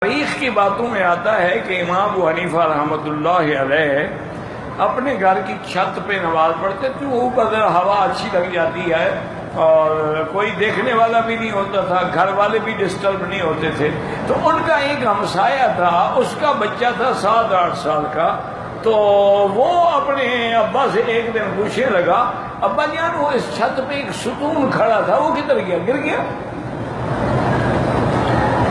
تاریخ کی باتوں میں آتا ہے کہ امام ابو حنیفہ رحمۃ اللہ علیہ اپنے گھر کی چھت پہ نماز پڑھتے تھے. اوپر ذرا ہوا اچھی لگ جاتی ہے اور کوئی دیکھنے والا بھی نہیں ہوتا تھا, گھر والے بھی ڈسٹرب نہیں ہوتے تھے. تو ان کا ایک ہمسایہ تھا, اس کا بچہ تھا 7-8 سال کا. تو وہ اپنے ابا سے ایک دن پوچھنے لگا, ابا جان وہ اس چھت پہ ایک ستون کھڑا تھا, وہ کدھر گیا, گر گیا؟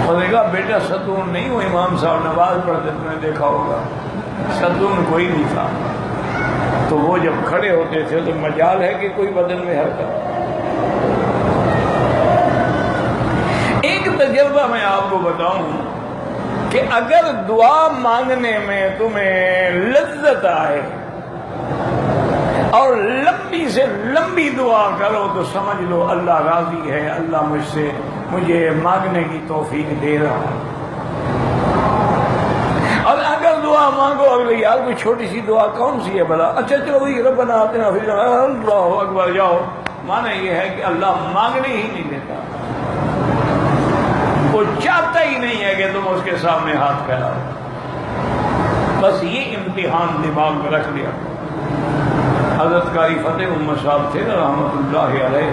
انہوں نے کہا بیٹا ستون نہیں, وہ امام صاحب نماز پڑھتے تم نے دیکھا ہوگا, ستون کوئی نہیں تھا. تو وہ جب کھڑے ہوتے تھے تو مجال ہے کہ کوئی بدن میں حرکت. ایک تجربہ میں آپ کو بتاؤں کہ اگر دعا مانگنے میں تمہیں لذت آئے اور لمبی سے لمبی دعا کرو تو سمجھ لو اللہ راضی ہے, اللہ مجھے مانگنے کی توفیق دے رہا ہے. اور اگر دعا مانگو اگلے یار کوئی چھوٹی سی دعا کون سی ہے بھلا, اچھا چلو وہی ربنا آتنا فی اللہ اکبر جاؤ, مانا یہ ہے کہ اللہ مانگنے ہی نہیں دیتا, وہ چاہتا ہی نہیں ہے کہ تم اس کے سامنے ہاتھ پھیلاؤ. بس یہ امتحان دماغ میں رکھ لیا. حضرت قاری فتح محمد صاحب تھے رحمۃ اللہ علیہ,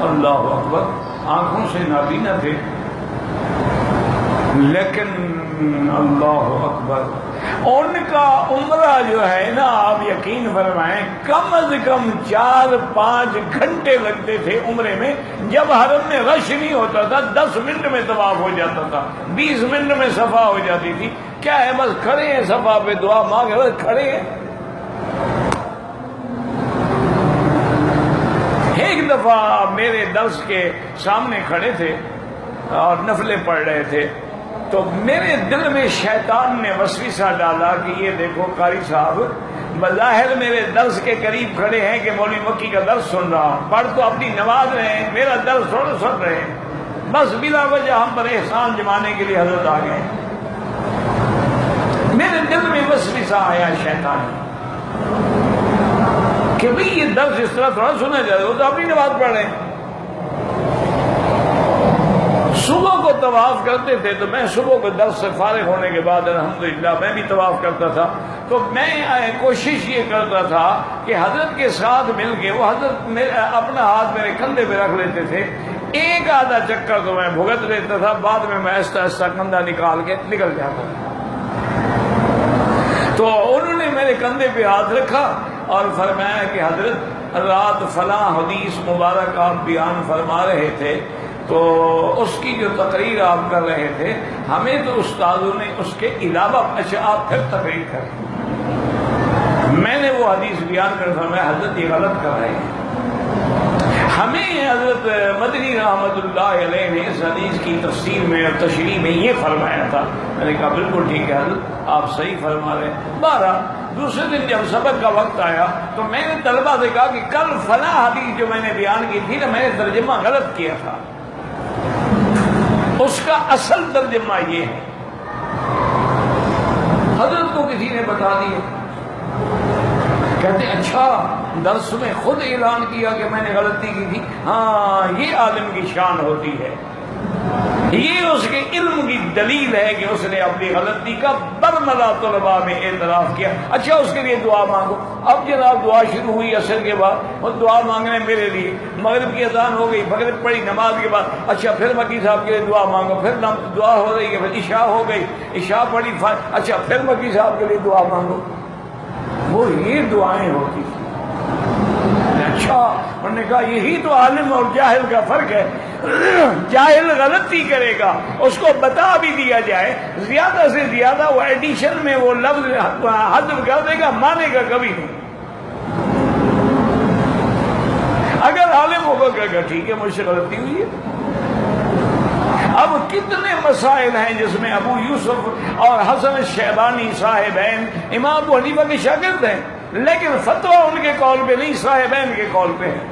اللہ اکبر, آنکھوں سے نابینا تھے لیکن اللہ اکبر ان کا عمرہ جو ہے نا, آپ یقین فرمائیں کم از کم 4-5 گھنٹے لگتے تھے عمرے میں. جب حرم میں رش نہیں ہوتا تھا 10 منٹ میں طواف ہو جاتا تھا, 20 منٹ میں صفا ہو جاتی تھی. کیا ہے, بس کھڑے ہیں صفا پہ دعا مانگے, بس کھڑے ہیں. ایک دفعہ میرے درس کے سامنے کھڑے تھے اور نفلیں پڑھ رہے تھے, تو میرے دل میں شیطان نے وسوسہ ڈالا کہ یہ دیکھو قاری صاحب بظاہر میرے درس کے قریب کھڑے ہیں کہ مولوی مکی کا درس سن رہا ہوں, پڑھ تو اپنی نماز رہے ہیں, میرا درس تھوڑا سن رہے ہیں, بس بلا وجہ ہم پر احسان جمانے کے لیے حضرت آ گئے. میرے دل میں وسوسہ آیا شیطان کہ بھئی یہ درس اس طرح تھوڑا سنا جائے, وہ تو اپنی نماز پڑھ رہے ہیں. صبح کو طواف کرتے تھے تو میں صبح کو درس سے فارغ ہونے کے بعد الحمدللہ میں بھی طواف کرتا تھا. تو میں کوشش یہ کرتا تھا کہ حضرت کے ساتھ مل کے, وہ حضرت اپنا ہاتھ میرے کندھے پہ رکھ لیتے تھے, ایک آدھا چکر تو میں بھگت لیتا تھا, بعد میں آہستہ آہستہ کندھا نکال کے نکل جاتا تھا. تو انہوں نے میرے کندھے پہ ہاتھ رکھا اور فرمایا کہ حضرت رات فلاں حدیث مبارک آپ بیان فرما رہے تھے, تو اس کی جو تقریر آپ کر رہے تھے, ہمیں تو استادوں نے اس کے علاوہ, اچھا آپ پھر تقریر کریں. میں نے وہ حدیث بیان کر فرمایا حضرت یہ غلط کر رہے ہیں. ہمیں حضرت مدنی رحمۃ اللہ علیہ نے اس حدیث کی تفسیر میں اور تشریح میں یہ فرمایا تھا. میں نے کہا بالکل ٹھیک ہے حضرت, آپ صحیح فرما رہے ہیں. 12 دوسرے دن جب سبق کا وقت آیا تو میں نے طلبہ سے کہا کہ کل فلاں حدیث جو میں نے بیان کی تھی نا, میں نے ترجمہ غلط کیا تھا, اس کا اصل ترجمہ یہ ہے. حضرت کو کسی نے بتا دیا, کہتے اچھا درس میں خود اعلان کیا کہ میں نے غلطی کی تھی. ہاں یہ عالم کی شان ہوتی ہے, یہ اس کے علم کی دلیل ہے کہ اس نے اپنی غلطی کا برملا طلباء میں اعتراف کیا. اچھا اس کے لیے دعا مانگو. اب جناب دعا شروع ہوئی عصر کے بعد, اور دعا مانگنے میرے لیے, مغرب کی اذان ہو گئی, مغرب پڑھی نماز کے بعد, اچھا پھر مکی صاحب کے لیے دعا مانگو, پھر دعا ہو رہی ہے, پھر عشاء ہو گئی, عشاء پڑھی, اچھا پھر مکی صاحب کے لیے دعا مانگو. وہ یہ دعائیں ہوتی تھیں. اچھا انہوں نے کہا یہی تو عالم اور جاہل کا فرق ہے. جاہل غلطی کرے گا, اس کو بتا بھی دیا جائے, زیادہ سے زیادہ وہ ایڈیشن میں وہ لفظ حذف کر دے گا, مانے گا کبھی نہیں. اگر عالم ہوگا کہے گا ٹھیک ہے مجھ سے غلطی ہوئی ہے. اب کتنے مسائل ہیں جس میں ابو یوسف اور حسن شیبانی صاحبین امام ابو حنیفہ کے شاگرد ہیں, لیکن فتویٰ ان کے قول پہ نہیں, صاحبین کے قول پہ ہے.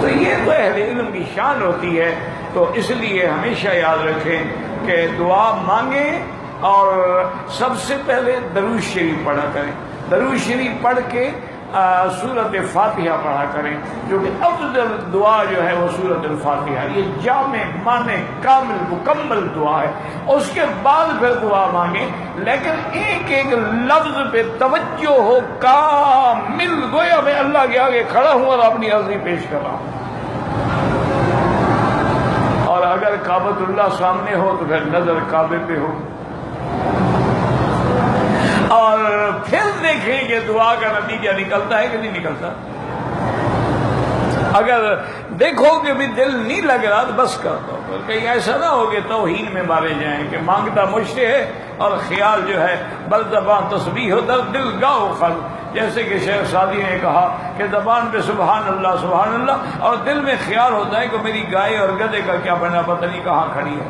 تو یہ تو اہل علم کی شان ہوتی ہے. تو اس لیے ہمیشہ یاد رکھیں کہ دعا مانگیں اور سب سے پہلے درود شریف پڑھا کریں. درود شریف پڑھ کے سورت فاتحہ پڑھا کریں، کیونکہ افضل دعا جو ہے وہ سورت الفاتحہ، یہ جامع معنی کامل مکمل دعا ہے۔ اس کے بعد پھر دعا مانگیں، لیکن ایک ایک لفظ پہ توجہ ہو کامل، گویا میں اللہ کے آگے کھڑا ہوں اور اپنی عرضی پیش کر رہا ہوں۔ اور اگر کعبۃ اللہ سامنے ہو تو پھر نظر کعبے پہ ہو، اور پھر دیکھیں کہ دعا کا نتیجہ نکلتا ہے کہ نہیں نکلتا۔ اگر دیکھو کہ بھی دل نہیں لگ رہا تو بس کر دو، کہیں ایسا نہ ہو کہ توہین میں مارے جائیں کہ مانگتا مجھ سے ہے اور خیال جو ہے بل زبان تسبیح ہو در دل گاؤ خل، جیسے کہ شیخ سعدی نے کہا کہ زبان پہ سبحان اللہ اور دل میں خیال ہوتا ہے کہ میری گائے اور گدھے کا کیا بنا، پتہ نہیں کہاں کھڑی ہے۔